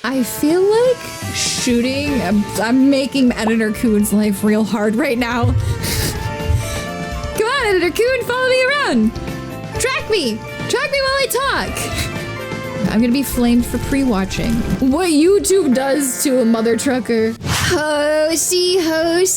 I feel like shooting, I'm making Editor Coon's life real hard right now. Come on, Editor Coon, follow me around. Track me while I talk. I'm gonna be flamed for pre-watching. What YouTube does to a mother trucker. Hosty YouTube!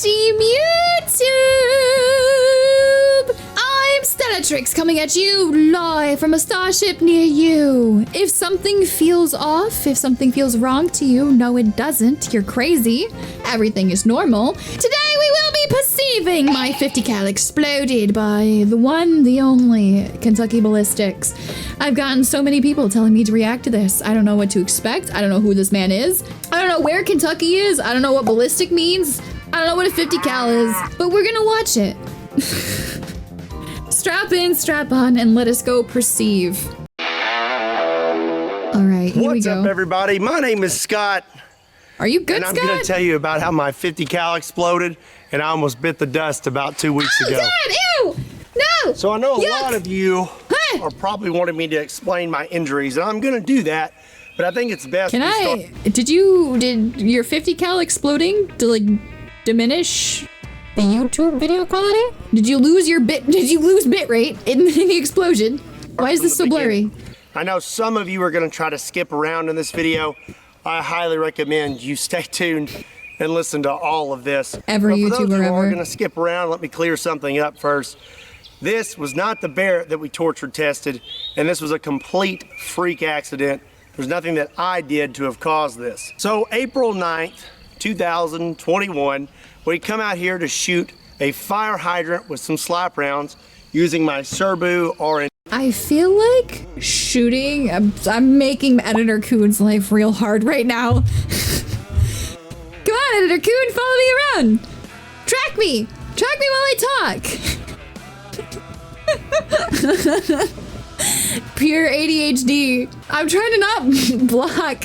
I'm Stellatrix coming at you live from a starship near you. If something feels off, if something feels wrong to you, no it doesn't, you're crazy. Everything is normal. Today we will be perceiving my 50 cal exploded by the one, the only Kentucky Ballistics. I've gotten so many people telling me to react to this. I don't know what to expect. I don't know who this man is. I don't know where Kentucky is. I don't know what ballistic means. I don't know what a 50 cal is, but we're gonna watch it. Strap in, strap on, and let us go perceive. All right, here we go. What's up, everybody? My name is Scott. Are you good, Scott? Scott? I'm going to tell you about how my 50 cal exploded, and I almost bit the dust about 2 weeks ago. God, ew! No! So I know a Yuck. lot of you are probably wanting me to explain my injuries, and I'm going to do that, but I think it's best Can I? Did your 50 cal exploding to like diminish the YouTube video quality? Did you lose bit rate in the explosion? Why is this so blurry? I know some of you are going to try to skip around in this video. I highly recommend you stay tuned and listen to all of this. Every YouTuber ever. For those who are ever. going to skip around, let me clear something up first. This was not the bear that we tortured tested, and this was a complete freak accident. There's nothing that I did to have caused this. So April 9th, 2021, we come out here to shoot a fire hydrant with some slap rounds using my Serbu RN. I feel like shooting, I'm making Editor Coon's life real hard right now. Come on, Editor Coon, follow me around. Track me while I talk. Pure ADHD. I'm trying to not block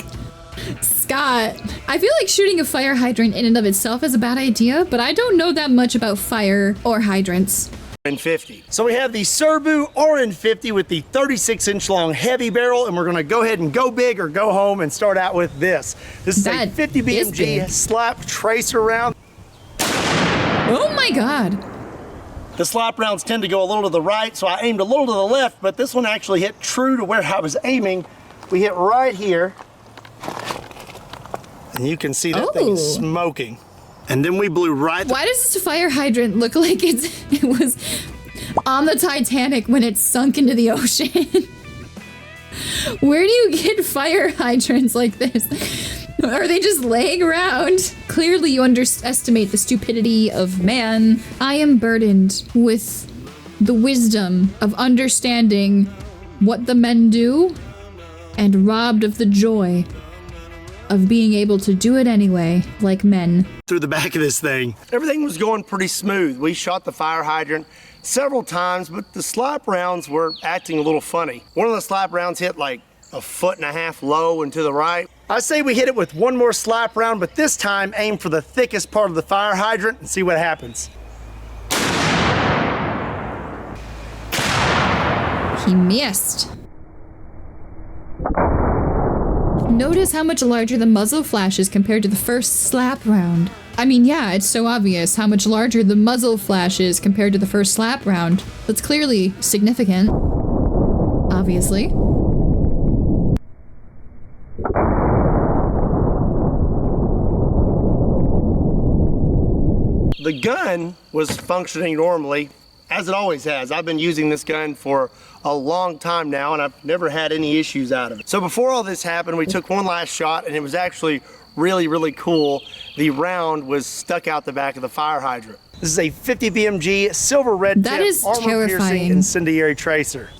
Scott. I feel like shooting a fire hydrant in and of itself is a bad idea, but I don't know that much about fire or hydrants. 50. So we have the Serbu RN50 with the 36-inch long heavy barrel, and we're going to go ahead and go big or go home and start out with this. This is a 50 BMG slap tracer round. Oh my god. The slap rounds tend to go a little to the right, so I aimed a little to the left, but this one actually hit true to where I was aiming. We hit right here, and you can see that thing is smoking. And then we blew right. Why does this fire hydrant look like it was on the Titanic when it sunk into the ocean? Where do you get fire hydrants like this? Are they just laying around? Clearly you underestimate the stupidity of man. I am burdened with the wisdom of understanding what the men do and robbed of the joy of being able to do it anyway, like men. Through the back of this thing. Everything was going pretty smooth. We shot the fire hydrant several times, but the slap rounds were acting a little funny. One of the slap rounds hit like 1.5 feet low and to the right. I say we hit it with one more slap round, but this time aim for the thickest part of the fire hydrant and see what happens. He missed. Notice how much larger the muzzle flash is compared to the first slap round. I mean, yeah, it's so obvious how much larger the muzzle flash is compared to the first slap round. That's clearly significant. Obviously. The gun was functioning normally, as it always has. I've been using this gun for a long time now, and I've never had any issues out of it. So before all this happened, we took one last shot, and it was actually really, really cool. The round was stuck out the back of the fire hydrant. This is a 50 BMG silver red tip armor-piercing incendiary tracer.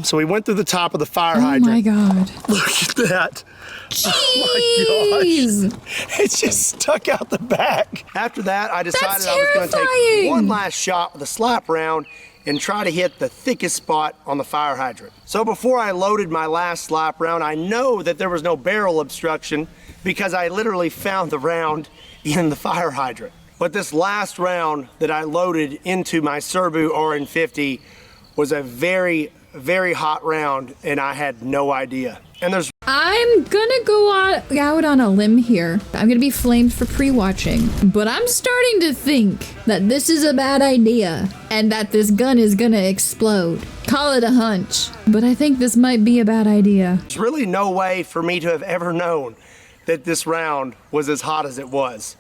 So we went through the top of the fire hydrant. Oh my god. Look at that. Jeez. Oh my gosh. It just stuck out the back. After that, I decided I was going to take one last shot with a slap round and try to hit the thickest spot on the fire hydrant. So before I loaded my last slap round, I know that there was no barrel obstruction because I literally found the round in the fire hydrant. But this last round that I loaded into my Serbu RN50 was a very, very hot round, and I had no idea. And there's... I'm gonna go out on a limb here. I'm gonna be flamed for pre-watching, but I'm starting to think that this is a bad idea and that this gun is gonna explode. Call it a hunch, but I think this might be a bad idea. There's really no way for me to have ever known that this round was as hot as it was.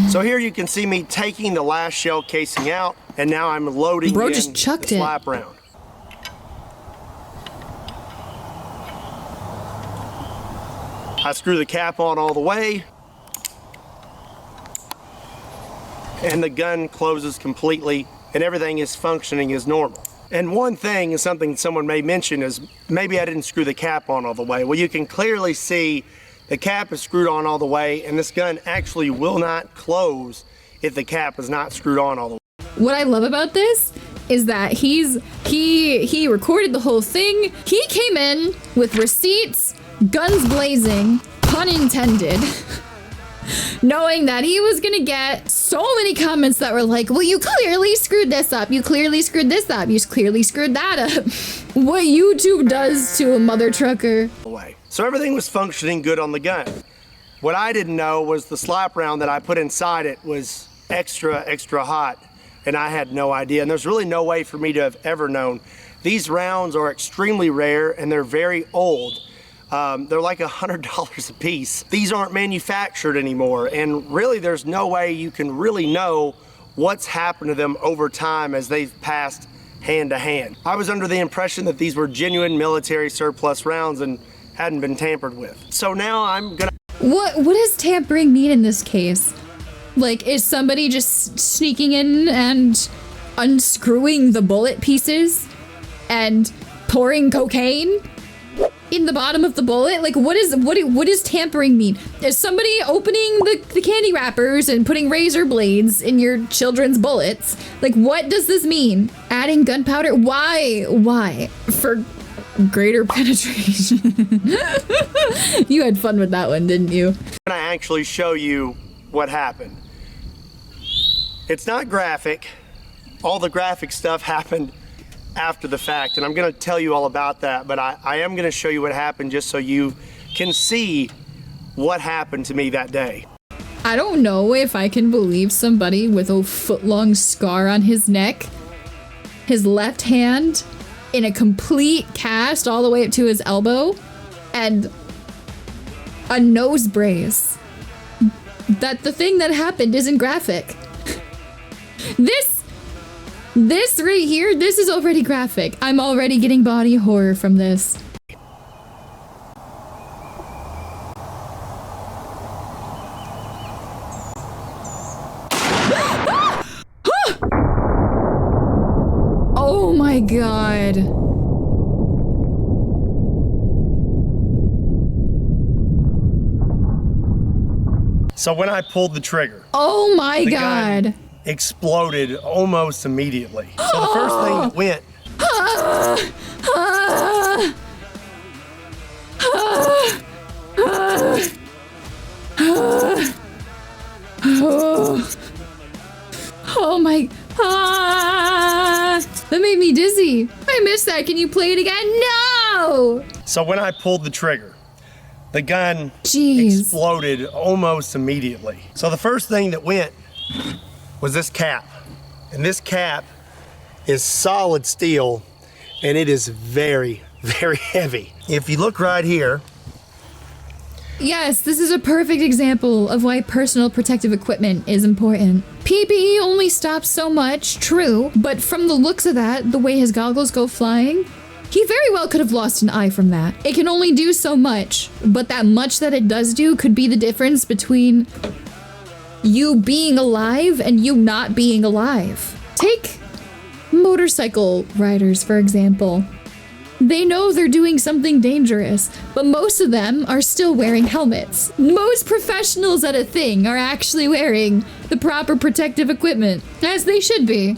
So here you can see me taking the last shell casing out, and now I'm loading Bro in just chucked the it. slap round. I screw the cap on all the way, and the gun closes completely, and everything is functioning as normal. And one thing is something someone may mention is maybe I didn't screw the cap on all the way. Well, you can clearly see the cap is screwed on all the way, and this gun actually will not close if the cap is not screwed on all the way. What I love about this is that he recorded the whole thing. He came in with receipts, guns blazing, pun intended, knowing that he was gonna get so many comments that were like, well, you clearly screwed this up, you clearly screwed this up, you clearly screwed that up. What YouTube does to a mother trucker. So everything was functioning good on the gun. What I didn't know was the slap round that I put inside it was extra hot, and I had no idea. And there's really no way for me to have ever known. These rounds are extremely rare, and they're very old. They're like $100 a piece. These aren't manufactured anymore, and really there's no way you can really know what's happened to them over time as they've passed hand to hand. I was under the impression that these were genuine military surplus rounds and hadn't been tampered with. So now I'm gonna... What does tampering mean in this case? Like, is somebody just sneaking in and unscrewing the bullet pieces and pouring cocaine in the bottom of the bullet? Like, what does tampering mean? Is somebody opening the candy wrappers and putting razor blades in your children's bullets? Like, what does this mean? Adding gunpowder? Why? For greater penetration. You had fun with that one, didn't you? I'm gonna actually show you what happened. It's not graphic. All the graphic stuff happened after the fact, and I'm gonna tell you all about that, but I am gonna show you what happened just so you can see what happened to me that day. I don't know if I can believe somebody with a foot-long scar on his neck, his left hand in a complete cast all the way up to his elbow, and a nose brace, that the thing that happened isn't graphic. This right here, this is already graphic. I'm already getting body horror from this. Oh my god. So when I pulled the trigger, oh my god, gun exploded almost immediately. So the first thing that went, oh my, that made me dizzy. I missed that. Can you play it again? No! So when I pulled the trigger, the gun Jeez. exploded almost immediately. So the first thing that went was this cap. And this cap is solid steel, and it is very, very heavy. If you look right here. Yes, this is a perfect example of why personal protective equipment is important. PPE only stops so much, true, but from the looks of that, the way his goggles go flying, he very well could have lost an eye from that. It can only do so much, but that much that it does do could be the difference between you being alive and you not being alive. Take motorcycle riders, for example. They know they're doing something dangerous, but most of them are still wearing helmets. Most professionals at a thing are actually wearing the proper protective equipment, as they should be.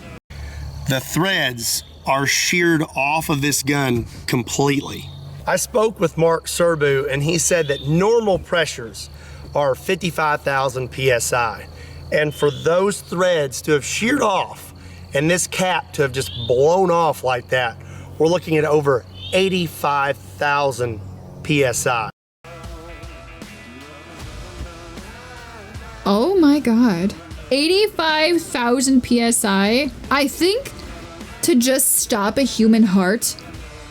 The threads are sheared off of this gun completely. I spoke with Mark Serbu, and he said that normal pressures are 55,000 PSI. And for those threads to have sheared off And this cap to have just blown off like that, we're looking at over 85,000 PSI. Oh my God. 85,000 PSI. I think to just stop a human heart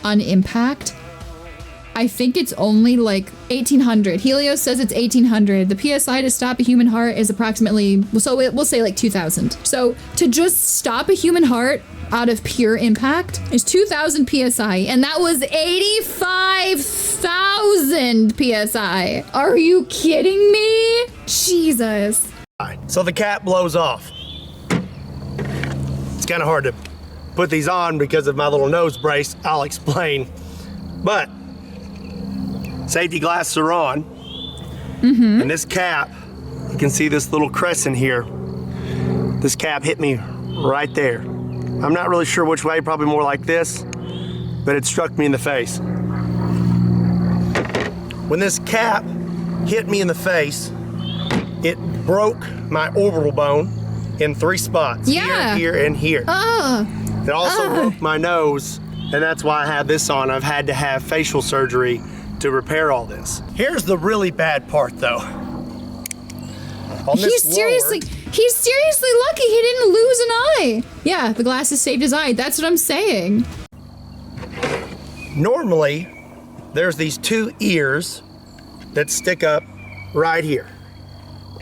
on impact, I think it's only like 1,800. Helios says it's 1,800. The PSI to stop a human heart is approximately, so we'll say like 2,000. So to just stop a human heart out of pure impact is 2,000 PSI, and that was 85,000 PSI. Are you kidding me? Jesus. So the cap blows off. It's kind of hard to put these on because of my little nose brace. I'll explain. But safety glasses are on. And this cap, you can see this little crescent here. This cap hit me right there. I'm not really sure which way, probably more like this, but it struck me in the face. When this cap hit me in the face, it broke my orbital bone in 3 spots. Yeah. Here, and here. It also broke my nose, and that's why I have this on. I've had to have facial surgery to repair all this. Here's the really bad part though. He's seriously lucky he didn't lose an eye. Yeah, the glasses saved his eye. That's what I'm saying. Normally, there's these 2 ears that stick up right here.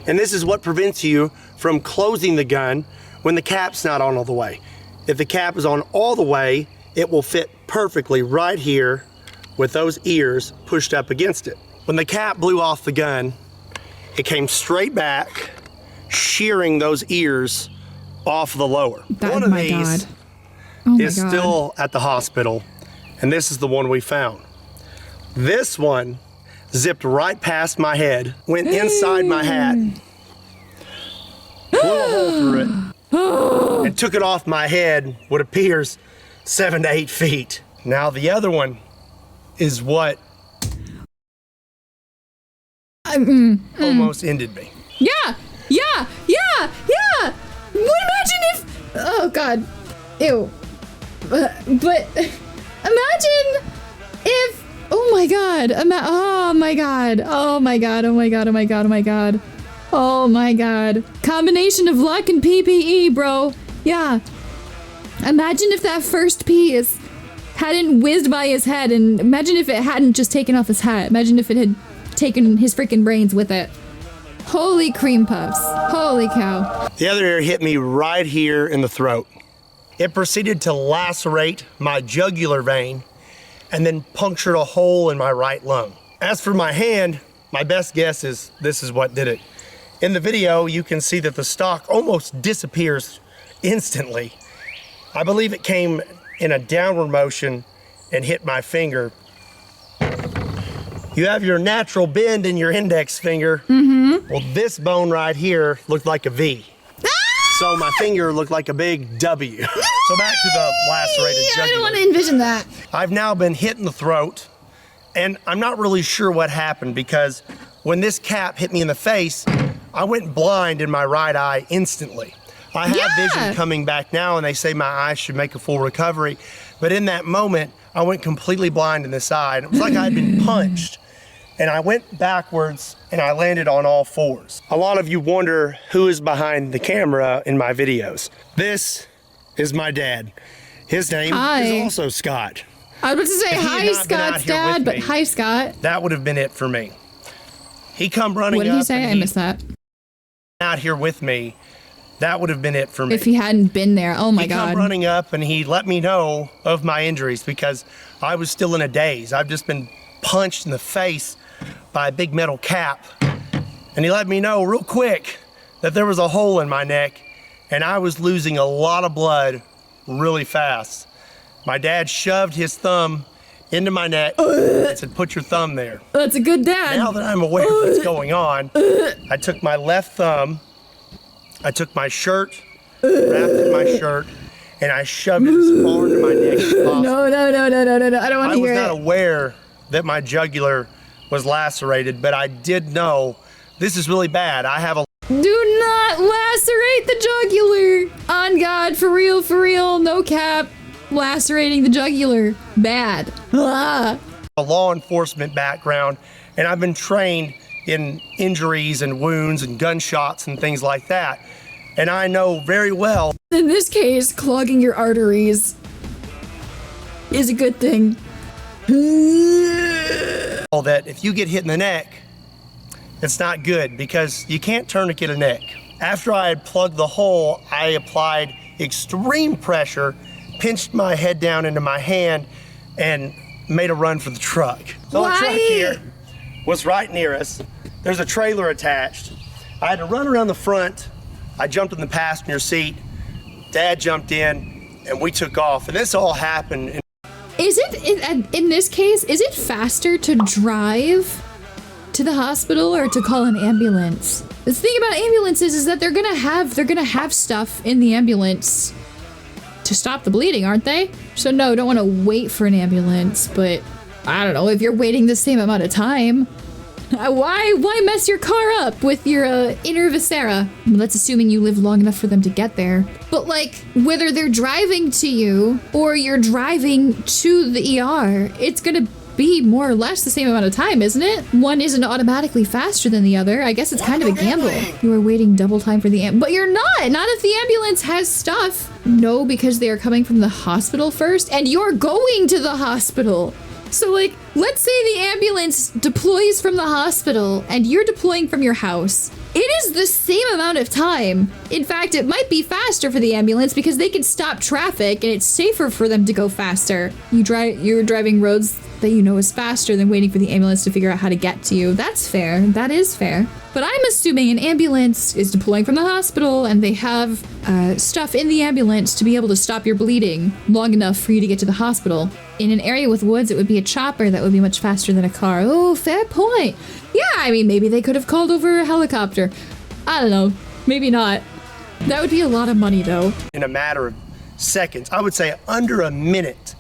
And this is what prevents you from closing the gun when the cap's not on all the way. If the cap is on all the way, it will fit perfectly right here with those ears pushed up against it. When the cap blew off the gun, it came straight back, shearing those ears off the lower. One of these is still at the hospital, and this is the one we found. This one zipped right past my head, went inside my hat, blew a hole through it, and took it off my head, what appears 7 to 8 feet. Now the other one is what almost ended me. Yeah. Imagine if, oh God, ew. But imagine if, oh my God, combination of luck and PPE, bro. Yeah. Imagine if that first piece hadn't whizzed by his head, and imagine if it hadn't just taken off his hat. Imagine if it had taken his freaking brains with it. Holy cream puffs. Holy cow. The other ear hit me right here in the throat. It proceeded to lacerate my jugular vein and then punctured a hole in my right lung. As for my hand, my best guess is this is what did it. In the video, you can see that the stock almost disappears instantly. I believe it came in a downward motion and hit my finger. You have your natural bend in your index finger. Well, this bone right here looked like a V. So my finger looked like a big W. So back to the lacerated jugular. I don't want to envision that. I've now been hit in the throat, and I'm not really sure what happened because when this cap hit me in the face, I went blind in my right eye instantly. I have vision coming back now, and they say my eyes should make a full recovery. But in that moment, I went completely blind in this eye. And it was like I had been punched. And I went backwards, and I landed on all 4s. A lot of you wonder who is behind the camera in my videos. This is my dad. His name is also Scott. I was about to say hi, Scott's dad, but hi, Scott. That would have been it for me. He come running up. What did he say? I missed that. Out here with me. That would have been it for me. If he hadn't been there, oh my God. He come running up and he let me know of my injuries because I was still in a daze. I've just been punched in the face by a big metal cap. And he let me know real quick that there was a hole in my neck and I was losing a lot of blood really fast. My dad shoved his thumb into my neck and said, put your thumb there. That's a good dad. Now that I'm aware of what's going on, I took my left thumb, I took my shirt, wrapped it in my shirt, and I shoved it as far into my neck as possible. No. I don't want to hear it. I was not aware that my jugular was lacerated, but I did know this is really bad. I have a Do not lacerate the jugular. On God, for real, no cap. Lacerating the jugular. Bad. Ah. A law enforcement background, and I've been trained in injuries and wounds and gunshots and things like that. And I know very well. In this case, clogging your arteries is a good thing. That if you get hit in the neck, it's not good because you can't tourniquet a neck. After I had plugged the hole, I applied extreme pressure, pinched my head down into my hand, and made a run for the truck. So the truck here was right near us. There's a trailer attached. I had to run around the front. I jumped in the passenger seat. Dad jumped in, and we took off. And this all happened. In this case, is it faster to drive to the hospital or to call an ambulance? The thing about ambulances is that they're gonna have stuff in the ambulance to stop the bleeding, aren't they? So no, don't want to wait for an ambulance, but I don't know, if you're waiting the same amount of time, why mess your car up with your inner viscera? That's assuming you live long enough for them to get there. But like, whether they're driving to you or you're driving to the ER, it's gonna be more or less the same amount of time, isn't it? One isn't automatically faster than the other. I guess it's kind of a gamble. You are waiting double time for the but you're not if the ambulance has stuff. No, because they are coming from the hospital first and you're going to the hospital. So like, let's say the ambulance deploys from the hospital and you're deploying from your house. It is the same amount of time. In fact, it might be faster for the ambulance because they can stop traffic and it's safer for them to go faster. You're driving roads that you know is faster than waiting for the ambulance to figure out how to get to you. That's fair. That is fair. But I'm assuming an ambulance is deploying from the hospital and they have stuff in the ambulance to be able to stop your bleeding long enough for you to get to the hospital. In an area with woods, it would be a chopper that would be much faster than a car. Oh, fair point. Yeah, I mean, maybe they could have called over a helicopter. I don't know. Maybe not. That would be a lot of money, though. In a matter of seconds, I would say under a minute,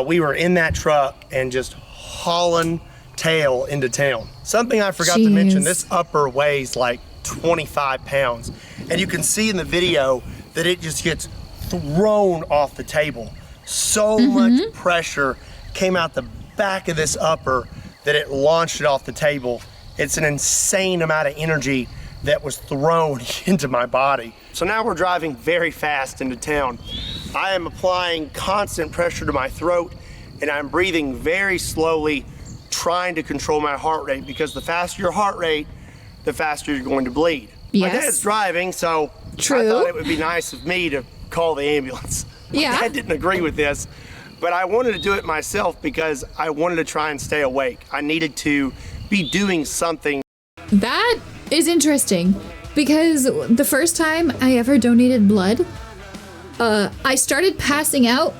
we were in that truck and just hauling tail into town. Something I forgot to mention, this upper weighs like 25 pounds. And you can see in the video that it just gets thrown off the table. So much pressure came out the back of this upper that it launched it off the table. It's an insane amount of energy that was thrown into my body. So now we're driving very fast into town. I am applying constant pressure to my throat and I'm breathing very slowly, trying to control my heart rate because the faster your heart rate, the faster you're going to bleed. Yes. My dad's driving, so True. I thought it would be nice of me to call the ambulance. Yeah. My dad didn't agree with this, but I wanted to do it myself because I wanted to try and stay awake. I needed to be doing something. That is interesting because the first time I ever donated blood, I started passing out.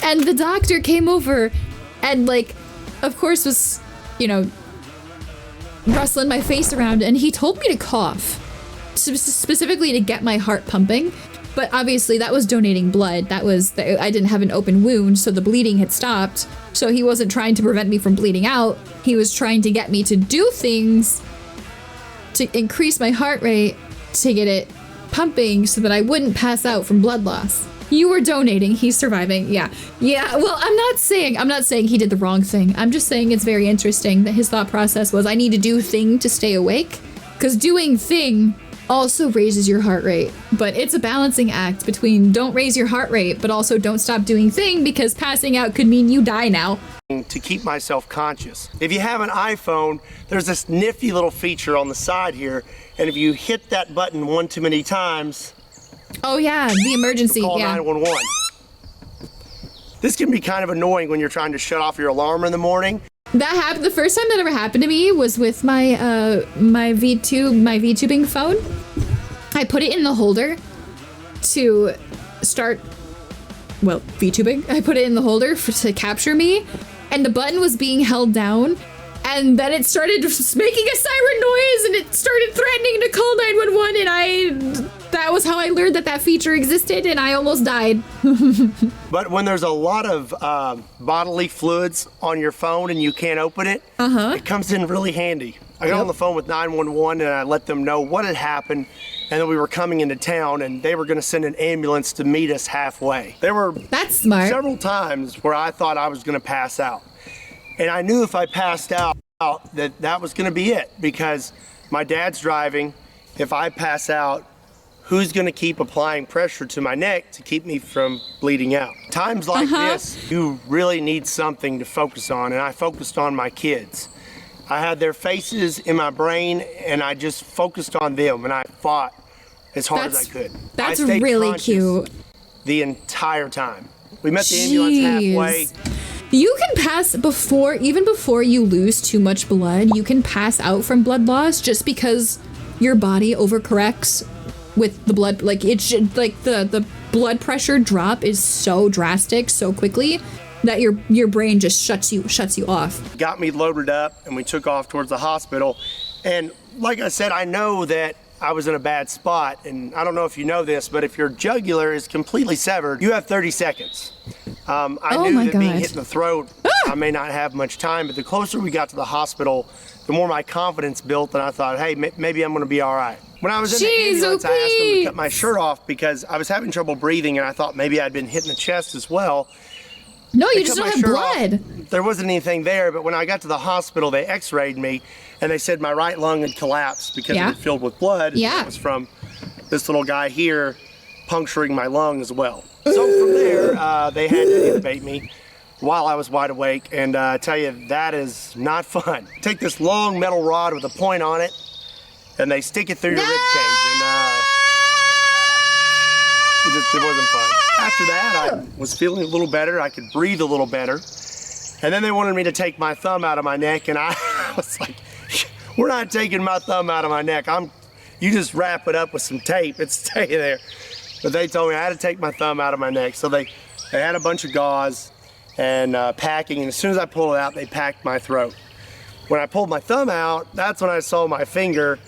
And the doctor came over and like, of course was, rustling my face around and he told me to cough, specifically to get my heart pumping. But obviously that was donating blood. I didn't have an open wound, so the bleeding had stopped. So he wasn't trying to prevent me from bleeding out. He was trying to get me to do things to increase my heart rate to get it pumping so that I wouldn't pass out from blood loss. You were donating, he's surviving. Yeah. Well, I'm not saying he did the wrong thing. I'm just saying it's very interesting that his thought process was I need to do thing to stay awake. Because doing thing also raises your heart rate. But it's a balancing act between don't raise your heart rate, but also don't stop doing thing because passing out could mean you die now. To keep myself conscious. If you have an iPhone, there's this nifty little feature on the side here, and if you hit that button one too many times, oh yeah, the emergency, call yeah. 911. This can be kind of annoying when you're trying to shut off your alarm in the morning. That happened. The first time that ever happened to me was with my my VTubing phone. I put it in the holder to start, well, VTubing. I put it in the holder to capture me, and the button was being held down, and then it started making a siren noise, and it started threatening to call 911, and That was how I learned that feature existed, and I almost died. But when there's a lot of bodily fluids on your phone and you can't open it, it comes in really handy. I got on the phone with 911 and I let them know what had happened and that we were coming into town and they were going to send an ambulance to meet us halfway. There were That's smart. several times where I thought I was going to pass out. And I knew if I passed out that was going to be it, because my dad's driving. If I pass out, who's going to keep applying pressure to my neck to keep me from bleeding out? Times like this, you really need something to focus on, and I focused on my kids. I had their faces in my brain, and I just focused on them, and I fought as hard as I could. That's I stayed really conscious cute. The entire time. We met the ambulance halfway. You can pass even before you lose too much blood, you can pass out from blood loss just because your body overcorrects with the blood. Like the blood pressure drop is so drastic so quickly that your brain just shuts you off. Got me loaded up and we took off towards the hospital. And like I said, I know that I was in a bad spot, and I don't know if you know this, but if your jugular is completely severed, you have 30 seconds. I knew that being hit in the throat, I may not have much time, but the closer we got to the hospital, the more my confidence built, and I thought, hey, maybe I'm gonna be all right. When I was in the ambulance, I asked them to cut my shirt off because I was having trouble breathing, and I thought maybe I'd been hit in the chest as well. No, you just don't have blood. There wasn't anything there, but when I got to the hospital, they x-rayed me, and they said my right lung had collapsed because it was filled with blood. Yeah. It was from this little guy here puncturing my lung as well. So from there, they had to intubate me while I was wide awake, and I tell you, that is not fun. Take this long metal rod with a point on it, and they stick it through your rib cage, and it wasn't fun. After that, I was feeling a little better. I could breathe a little better. And then they wanted me to take my thumb out of my neck, and I was like, we're not taking my thumb out of my neck. You just wrap it up with some tape and stay there. But they told me I had to take my thumb out of my neck. So they had a bunch of gauze and packing, and as soon as I pulled it out, they packed my throat. When I pulled my thumb out, that's when I saw my finger,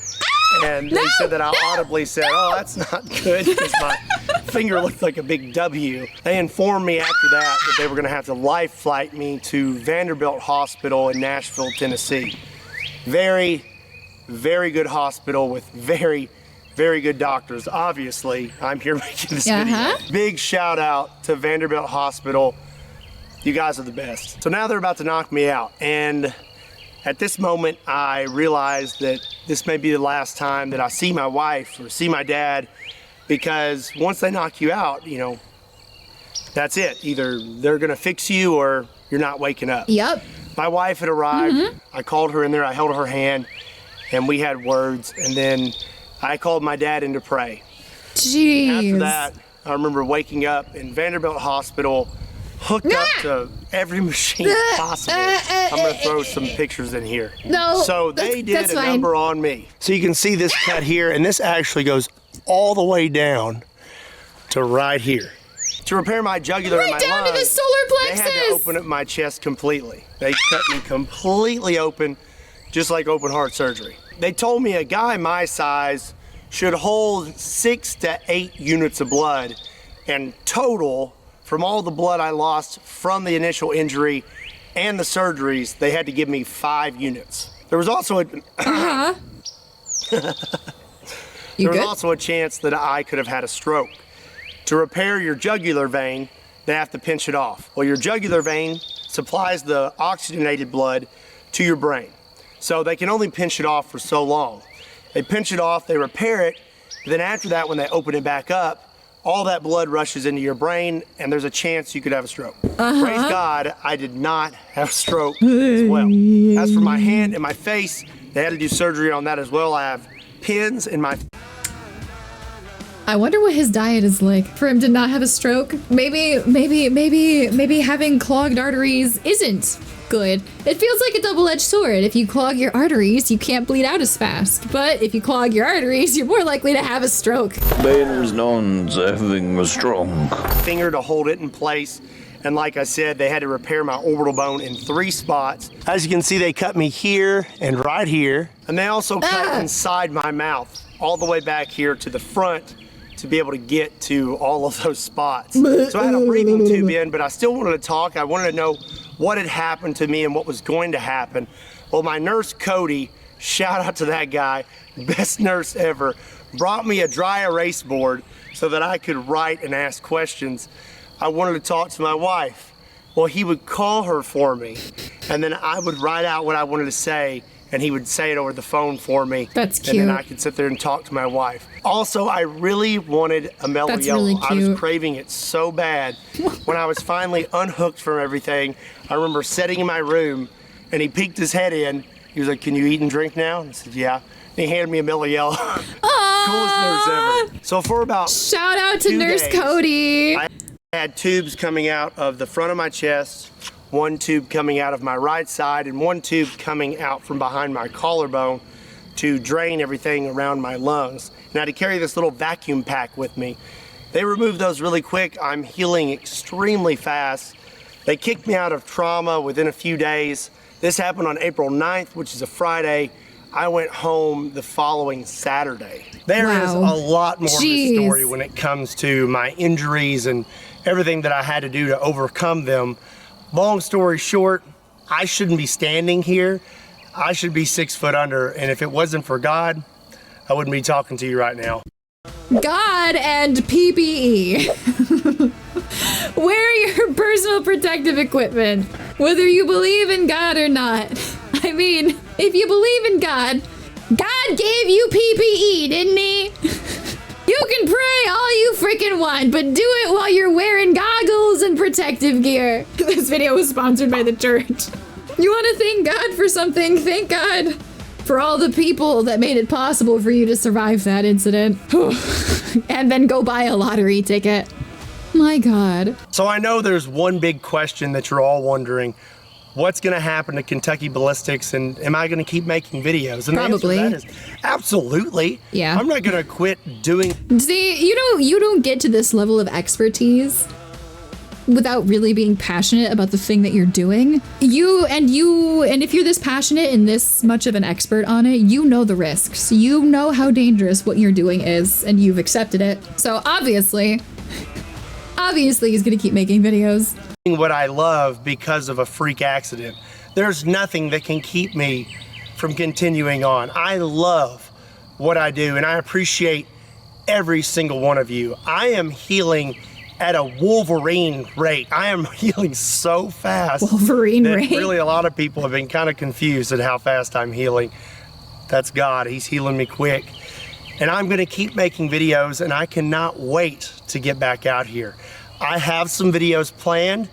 and they said that I audibly said, oh, that's not good, because my finger looked like a big W. They informed me after that they were gonna have to life flight me to Vanderbilt Hospital in Nashville, Tennessee. Very, very good hospital with very, very good doctors. Obviously, I'm here making this video. Big shout out to Vanderbilt Hospital. You guys are the best. So now they're about to knock me out, and at this moment, I realized that this may be the last time that I see my wife or see my dad, because once they knock you out, you know, that's it. Either they're gonna fix you or you're not waking up. Yep. My wife had arrived. I called her in there, I held her hand, and we had words, and then I called my dad in to pray. Jeez. After that, I remember waking up in Vanderbilt Hospital, hooked up to every machine possible. I'm gonna throw some pictures in here. No, so they did a number on me. So you can see this cut here, and this actually goes all the way down to right here. To repair my jugular and my down lung, to the solar plexus. They had to open up my chest completely. They cut me completely open, just like open heart surgery. They told me a guy my size should hold 6 to 8 units of blood, and total, from all the blood I lost from the initial injury and the surgeries, they had to give me 5 units. There was also also a chance that I could have had a stroke. To repair your jugular vein, they have to pinch it off. Well, your jugular vein supplies the oxygenated blood to your brain. So they can only pinch it off for so long. They pinch it off, they repair it, then after that, when they open it back up, all that blood rushes into your brain, and there's a chance you could have a stroke. Praise God, I did not have a stroke as well. As for my hand and my face, they had to do surgery on that as well. I have pins in my... I wonder what his diet is like for him to not have a stroke. Maybe having clogged arteries isn't good. It feels like a double-edged sword. If you clog your arteries, you can't bleed out as fast. But if you clog your arteries, you're more likely to have a stroke. There's known as having a stroke. Finger to hold it in place. And like I said, they had to repair my orbital bone in 3 spots. As you can see, they cut me here and right here. And they also cut inside my mouth, all the way back here to the front to be able to get to all of those spots. So I had a breathing tube in, but I still wanted to talk. I wanted to know what had happened to me and what was going to happen. Well, my nurse, Cody, shout out to that guy, best nurse ever, brought me a dry erase board so that I could write and ask questions. I wanted to talk to my wife. Well, he would call her for me, and then I would write out what I wanted to say, and he would say it over the phone for me. That's cute. And then I could sit there and talk to my wife. Also, I really wanted a mellow That's yellow. really I was cute. craving it so bad. When I was finally unhooked from everything, I remember sitting in my room, and he peeked his head in. He was like, "Can you eat and drink now?" And I said, "Yeah." And he handed me a mellow yellow. Coolest nurse ever. So for about Shout out to 2 Nurse days, Cody. I had tubes coming out of the front of my chest, one tube coming out of my right side, and one tube coming out from behind my collarbone to drain everything around my lungs. And I had to carry this little vacuum pack with me. They removed those really quick. I'm healing extremely fast. They kicked me out of trauma within a few days. This happened on April 9th, which is a Friday. I went home the following Saturday. There is a lot more to the story when it comes to my injuries and everything that I had to do to overcome them. Long story short, I shouldn't be standing here. I should be 6 foot under, and if it wasn't for God, I wouldn't be talking to you right now. God and PPE. Wear your personal protective equipment, whether you believe in God or not. I mean, if you believe in God, God gave you PPE, didn't he? You can pray all you freaking want, but do it while you're wearing goggles and protective gear. This video was sponsored by the church. You want to thank God for something? Thank God for all the people that made it possible for you to survive that incident. And then go buy a lottery ticket. My God. So I know there's one big question that you're all wondering. What's going to happen to Kentucky Ballistics, and am I going to keep making videos? And Probably. the answer to that is absolutely. Yeah. I'm not going to quit doing. See, you don't get to this level of expertise without really being passionate about the thing that you're doing. And if you're this passionate and this much of an expert on it, you know the risks. You know how dangerous what you're doing is, and you've accepted it. So obviously he's gonna keep making videos. What I love because of a freak accident. There's nothing that can keep me from continuing on. I love what I do, and I appreciate every single one of you. I am healing at a Wolverine rate. I am healing so fast. Wolverine rate? Really, a lot of people have been kind of confused at how fast I'm healing. That's God. He's healing me quick. And I'm going to keep making videos, and I cannot wait to get back out here. I have some videos planned,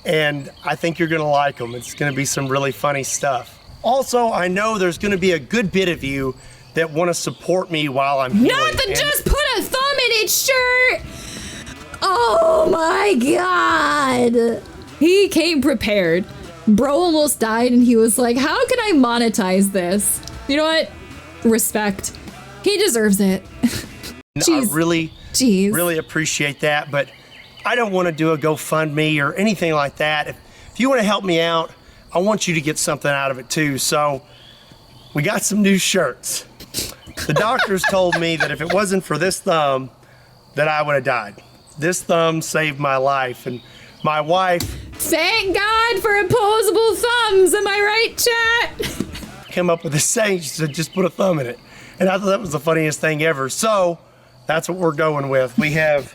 and I think you're going to like them. It's going to be some really funny stuff. Also, I know there's going to be a good bit of you that want to support me while I'm healing. Not to just put a thumb in its shirt! Oh my God! He came prepared. Bro almost died, and he was like, how can I monetize this? You know what? Respect. He deserves it. I really appreciate that, but I don't want to do a GoFundMe or anything like that. If you want to help me out, I want you to get something out of it too. So we got some new shirts. The doctors told me that if it wasn't for this thumb, that I would have died. This thumb saved my life, and my wife... Thank God for opposable thumbs, am I right, chat? Came up with this saying, she said, just put a thumb in it. And I thought that was the funniest thing ever. So that's what we're going with. We have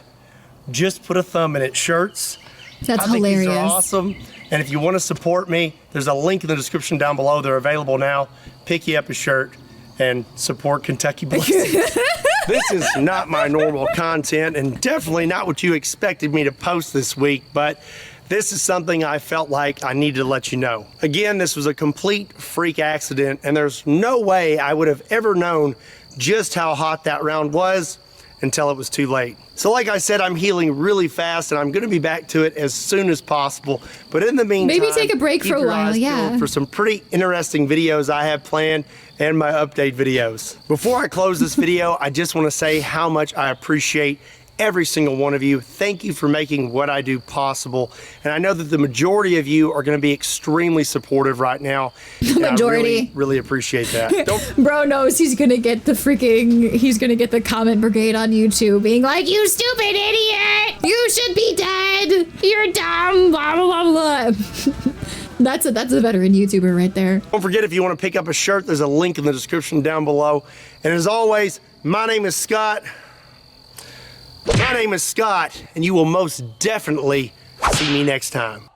just put a thumb in it shirts. That's I think hilarious. These are awesome. And if you want to support me, there's a link in the description down below. They're available now. Pick you up a shirt and support Kentucky Ballistics. This is not my normal content, and definitely not what you expected me to post this week, but this is something I felt like I needed to let you know. Again, this was a complete freak accident, and there's no way I would have ever known just how hot that round was until it was too late. So like I said, I'm healing really fast, and I'm gonna be back to it as soon as possible. But in the meantime, maybe take a break for a while, yeah. For some pretty interesting videos I have planned and my update videos. Before I close this video, I just wanna say how much I appreciate every single one of you. Thank you for making what I do possible. And I know that the majority of you are going to be extremely supportive right now. The majority. I really appreciate that. Bro knows he's going to get the comment brigade on YouTube being like, you stupid idiot! You should be dead! You're dumb! Blah, blah, blah, blah. That's a veteran YouTuber right there. Don't forget, if you want to pick up a shirt, there's a link in the description down below. And as always, my name is Scott. My name is Scott, and you will most definitely see me next time.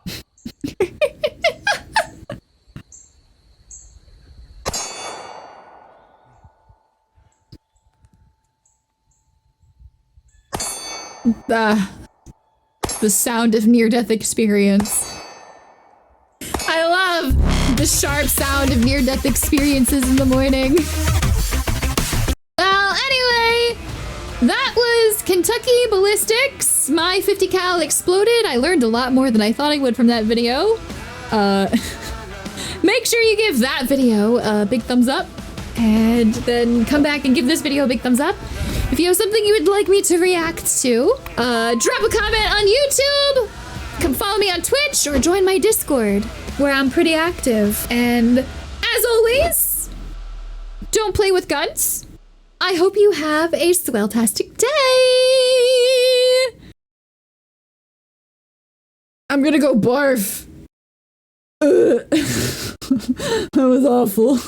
The sound of near-death experience. I love the sharp sound of near-death experiences in the morning. Well, anyway, that was Kentucky Ballistics. My 50 cal exploded. I learned a lot more than I thought I would from that video. Make sure you give that video a big thumbs up, and then come back and give this video a big thumbs up. If you have something you would like me to react to, drop a comment on YouTube, come follow me on Twitch, or join my Discord, where I'm pretty active. And as always, don't play with guns. I hope you have a swelltastic day. I'm gonna go barf. That was awful.